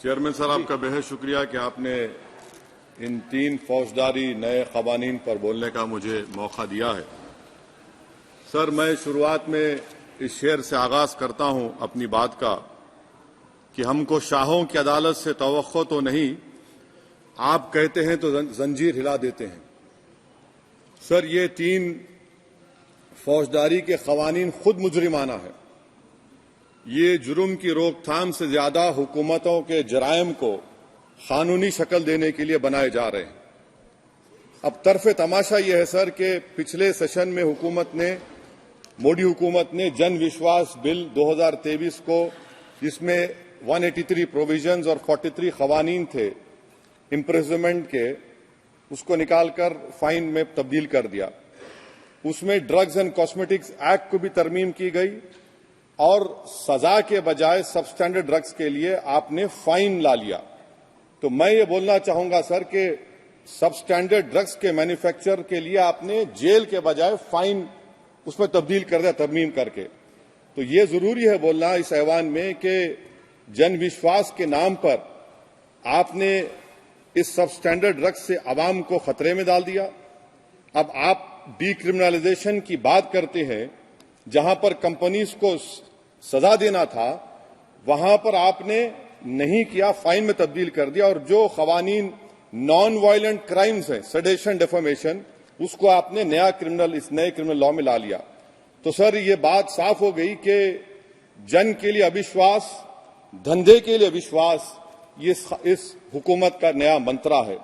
Chairman sir, आपका बेहद शुक्रिया कि आपने इन 3 फौजदारी नए कवानीन पर बोलने का मुझे मौका दिया है। सर, मैं शुरुआत में इस शेर से आगाज करता हूं अपनी बात का कि हमको शाहों की अदालत से तवक्को तो नहीं, आप कहते हैं तो जंजीर हिला देते हैं। सर, ये 3 फौजदारी के कवानीन खुद मुजरिमाना है। ये जुर्म की रोकथाम से ज्यादा हुकूमतों के जराइम को कानूनी शक्ल देने के लिए बनाए जा रहे हैं। अब तरफे तमाशा यह है सर कि पिछले सेशन में मोदी हुकूमत ने जन विश्वास बिल 2023 को, जिसमें 183 प्रोविजंस और 43 कवानीन थे इम्प्रिजनमेंट के, उसको निकालकर फाइन में तब्दील कर दिया। उसमें ड्रग्स एंड कॉस्मेटिक्स एक्ट को भी तरमीम की गई और सजा के बजाय सबस्टैंडर्ड ड्रग्स के लिए आपने फाइन ला लिया। तो मैं ये बोलना चाहूंगा सर कि सबस्टैंडर्ड ड्रग्स के मैन्युफैक्चर के लिए आपने जेल के बजाय फाइन उसमें तब्दील कर दिया तरमीम करके। तो ये जरूरी है बोलना इस ऐवान में कि जन विश्वास के नाम पर आपने इस सबस्टैंडर्ड ड्रग्स से आवाम को खतरे में डाल दिया। अब आप डीक्रिमिनलाइजेशन की बात करते हैं, जहां पर कंपनीज को सजा देना था वहां पर आपने नहीं किया, फाइन में तब्दील कर दिया। और जो कवानीन नॉन वायलेंट क्राइम्स हैं, सेडेशन, डेफेमेशन, उसको आपने इस नए क्रिमिनल लॉ में ला लिया। तो सर, ये बात साफ हो गई कि जन के लिए अविश्वास, धंधे के लिए विश्वास, ये इस हुकूमत का नया मंत्रा है।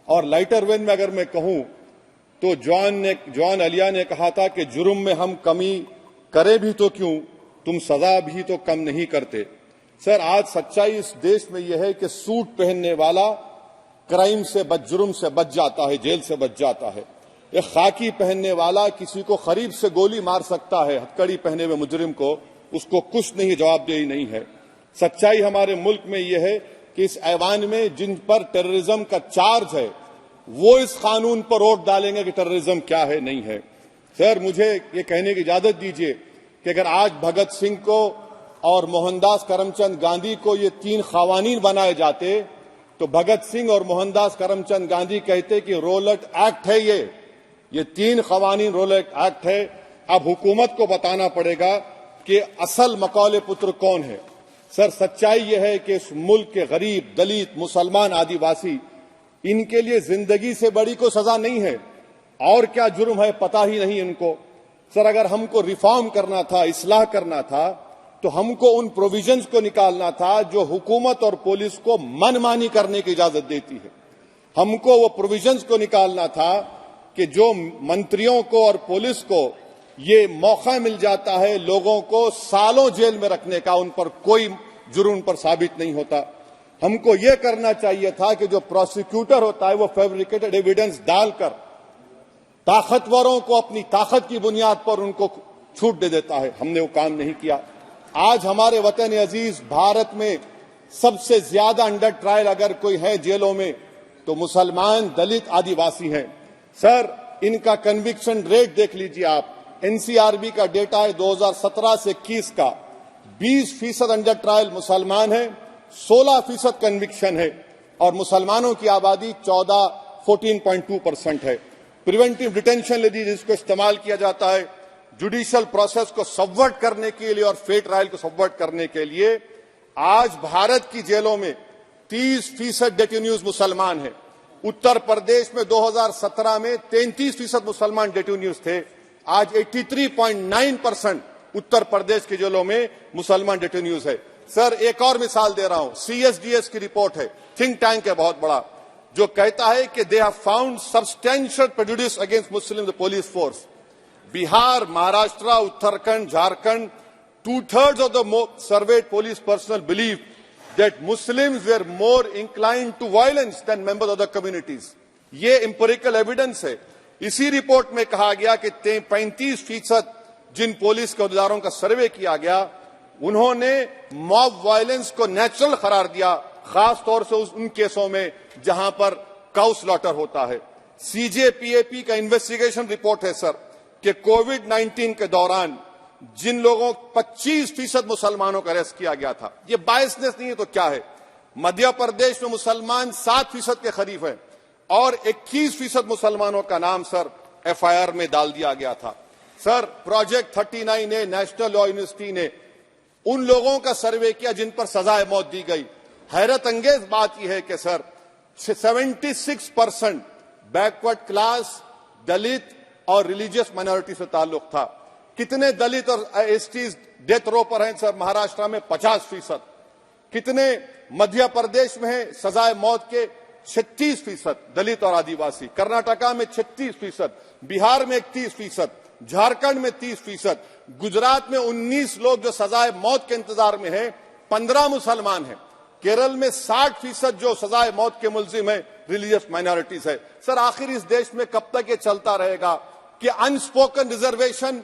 और लाइटर वेन में अगर मैं कहूं तो जॉन एलिया ने कहा था कि जुर्म में हम कमी करें भी तो क्यों, तुम सजा भी तो कम नहीं करते। सर, आज सच्चाई इस देश में यह है कि सूट पहनने वाला क्राइम से जुर्म से बच जाता है, जेल से बच जाता है। एक खाकी पहनने वाला किसी को करीब से गोली मार सकता है, हथकड़ी पहने हुए मुजरिम को, उसको कुछ नहीं, जवाबदेही नहीं है। सच्चाई हमारे मुल्क में यह है कि इस ऐवान में जिन पर टेररिज्म का चार्ज है वो इस कानून पर वोट डालेंगे कि टेररिज्म क्या है, नहीं है। सर, मुझे ये कहने की इजाजत दीजिए कि अगर आज भगत सिंह को और मोहनदास करमचंद गांधी को ये 3 कवानीन बनाए जाते तो भगत सिंह और मोहनदास करमचंद गांधी कहते कि रोलट एक्ट है, ये 3 कवानीन रोलट एक्ट है। अब हुकूमत को बताना पड़ेगा कि असल मकौले पुत्र कौन है। सर, सच्चाई यह है कि इस मुल्क के गरीब, दलित, मुसलमान, आदिवासी, इनके लिए जिंदगी से बड़ी कोई सजा नहीं है। और क्या जुर्म है पता ही नहीं इनको। सर, अगर हमको रिफॉर्म करना था, इस्लाह करना था, तो हमको उन प्रोविजंस को निकालना था जो हुकूमत और पुलिस को मनमानी करने की इजाजत देती है। हमको वो प्रोविजंस को निकालना था कि जो मंत्रियों को और पुलिस को ये मौका मिल जाता है लोगों को सालों जेल में रखने का, उन पर कोई जुर्म पर साबित नहीं होता। हमको ये करना चाहिए था कि जो प्रोसिक्यूटर होता है वो फैब्रिकेटेड एविडेंस डालकर ताकतवरों को अपनी ताकत की बुनियाद पर उनको छूट दे देता है। हमने वो काम नहीं किया। आज हमारे वतन अजीज भारत में सबसे ज्यादा अंडर ट्रायल अगर कोई है जेलों में तो मुसलमान, दलित, आदिवासी हैं। सर, इनका कन्विक्शन रेट देख लीजिए आप। एनसीआरबी का डेटा है 2017 से 21 का, 20% अंडर ट्रायल मुसलमान है, 16% कन्विक्शन है और मुसलमानों की आबादी 14.2% है। प्रिवेंटिव डिटेंशन ले लीजिए, जिसको इस्तेमाल किया जाता है जुडिशियल प्रोसेस को सबवर्ट करने के लिए और फेयर ट्रायल को सबवर्ट करने के लिए। आज भारत की जेलों में 30% डेटेन्यूज मुसलमान हैं। उत्तर प्रदेश में 2017 में 33% मुसलमान डेटेन्यूज थे। आज 83.9% उत्तर प्रदेश की जेलों में मुसलमान डेटेन्यूज है। सर, एक और मिसाल दे रहा हूं, CSDS की रिपोर्ट है, थिंक टैंक है बहुत बड़ा, जो कहता है कि they have found substantial prejudice against Muslim police force. Bihar, Maharashtra, Uttarakhand, Jharkhand, 2/3 of the surveyed police personnel believe that Muslims were more inclined to violence than members of the communities. ये empirical evidence है। इसी रिपोर्ट में कहा गया कि 35% जिन पुलिस के अहदेदारों का सर्वे किया गया उन्होंने मॉब वायलेंस को नेचुरल करार दिया, खास तौर से उन केसों में जहां पर काउ स्लॉटर होता है। CJPAP का इन्वेस्टिगेशन रिपोर्ट है सर कि कोविड-19 के दौरान जिन लोगों 25% मुसलमानों का अरेस्ट किया गया था, ये बायसनेस नहीं है तो क्या है, मध्य प्रदेश में मुसलमान 7% के करीब हैं और 21% मुसलमानों का नाम सर एफआईआर में डाल दिया गया था। सर प्रोजेक्ट 39 ने नेशनल लॉ यूनिवर्सिटी ने उन लोगों का सर्वे किया जिन पर सजाए मौत दी गई। हैरत अंगेज बात यह है कि सर 76% बैकवर्ड क्लास, दलित और रिलीजियस माइनॉरिटी से ताल्लुक था। कितने दलित और एसटीज डेथ रो पर हैं सर? महाराष्ट्र में 50%। कितने मध्य प्रदेश में है सजाए मौत के? 36% दलित और आदिवासी। कर्नाटका में 36%, बिहार में 31%, झारखंड में 30%, गुजरात में 19 लोग जो सजाए मौत के इंतजार में हैं, 15 मुसलमान हैं। केरल में 60% जो सजाए मौत के मुलजिम है रिलीजियस माइनॉरिटीज है। सर आखिर इस देश में कब तक ये चलता रहेगा कि अनस्पोकन रिजर्वेशन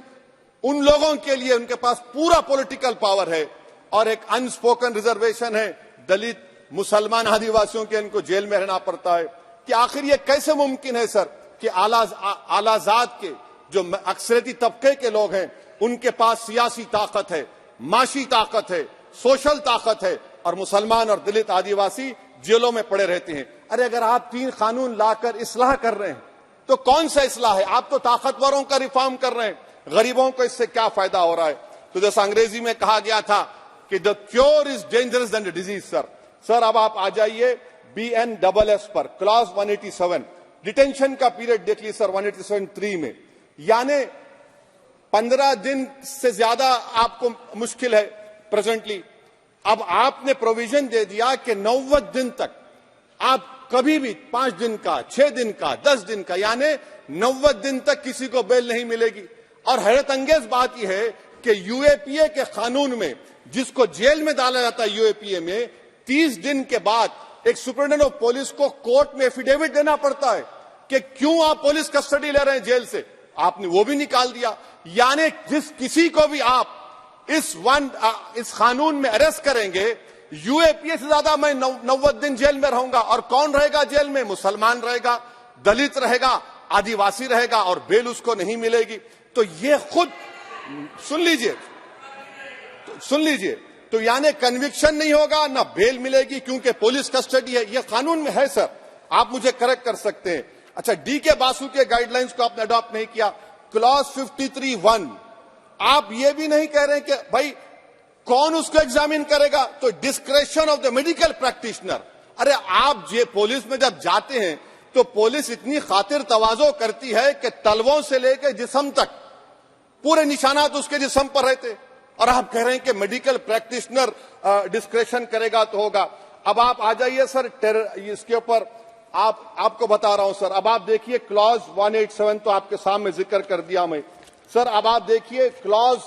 उन लोगों के लिए उनके पास पूरा पॉलिटिकल पावर है और एक अनस्पोकन रिजर्वेशन है दलित, मुसलमान, आदिवासियों के, इनको जेल में रहना पड़ता है? कि आखिर ये कैसे मुमकिन है सर कि आलाजात के जो अक्सरियती तबके के लोग हैं उनके पास सियासी ताकत है, माशी ताकत है, सोशल ताकत है और मुसलमान और दलित आदिवासी जेलों में पड़े रहते हैं? अरे अगर आप 3 कानून लाकर इस्लाह कर रहे हैं तो कौन सा इस्लाह है? आप तो ताकतवरों का रिफॉर्म कर रहे हैं, गरीबों को इससे क्या फायदा हो रहा है? तो जैसा अंग्रेजी में कहा गया था कि the cure is dangerous than the disease. Sir अब आप आ जाइए BNSS पर, क्लॉज 187 डिटेंशन का पीरियड देख लीजिए सर 187(3) में, यानी 15 दिन से ज्यादा आपको मुश्किल है प्रेजेंटली। अब आपने प्रोविजन दे दिया कि 90 दिन तक आप कभी भी 5 दिन का, 6 दिन का, 10 दिन का, यानी 90 दिन तक किसी को बेल नहीं मिलेगी। और हैरत अंगेज बात यह है कि यूएपीए के कानून में जिसको जेल में डाला जाता है यूएपीए में 30 दिन के बाद एक सुपरिटेंडेंट ऑफ पुलिस को कोर्ट में एफिडेविट देना पड़ता है कि क्यों आप पुलिस कस्टडी ले रहे हैं जेल से। आपने वो भी निकाल दिया। यानी जिस किसी को भी आप इस कानून में अरेस्ट करेंगे, यूएपीए से ज्यादा मैं 90 दिन जेल में रहूंगा। और कौन रहेगा जेल में? मुसलमान रहेगा, दलित रहेगा, आदिवासी रहेगा और बेल उसको नहीं मिलेगी। तो ये खुद सुन लीजिए तो यानी कन्विक्शन नहीं होगा, ना बेल मिलेगी क्योंकि पुलिस कस्टडी है। ये कानून में है सर, आप मुझे करेक्ट कर सकते हैं। अच्छा, DK बासु के गाइडलाइंस को आपने अडॉप्ट नहीं किया। क्लॉज 53(1) आप ये भी नहीं कह रहे कि भाई कौन उसको एग्जामिन करेगा? तो discretion of the medical practitioner. अरे आप ये पुलिस में जब जाते हैं तो पुलिस इतनी खातिर तवाज़ो करती है कि तलवों से लेकर जिस्म तक पूरे निशानात उसके जिस्म पर रहते, और आप कह रहे हैं कि मेडिकल प्रैक्टिशनर डिस्क्रेशन करेगा तो होगा। अब आप आ जाइए सर इसके ऊपर आपको बता रहा हूं सर। अब आप देखिए क्लॉज 187 तो आपके सामने जिक्र कर दिया मैं सर। अब आप देखिए क्लॉज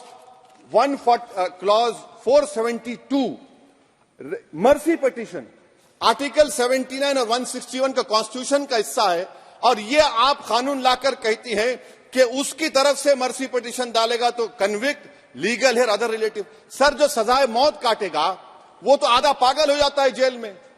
472 मर्सी पिटीशन, आर्टिकल 79 और 161 का कॉन्स्टिट्यूशन का हिस्सा है और ये आप कानून लाकर कहती हैं कि उसकी तरफ से मर्सी पिटीशन डालेगा तो convict, legal heir, other relative. Sir जो सजाए मौत काटेगा वो तो आधा पागल हो जाता है जेल में।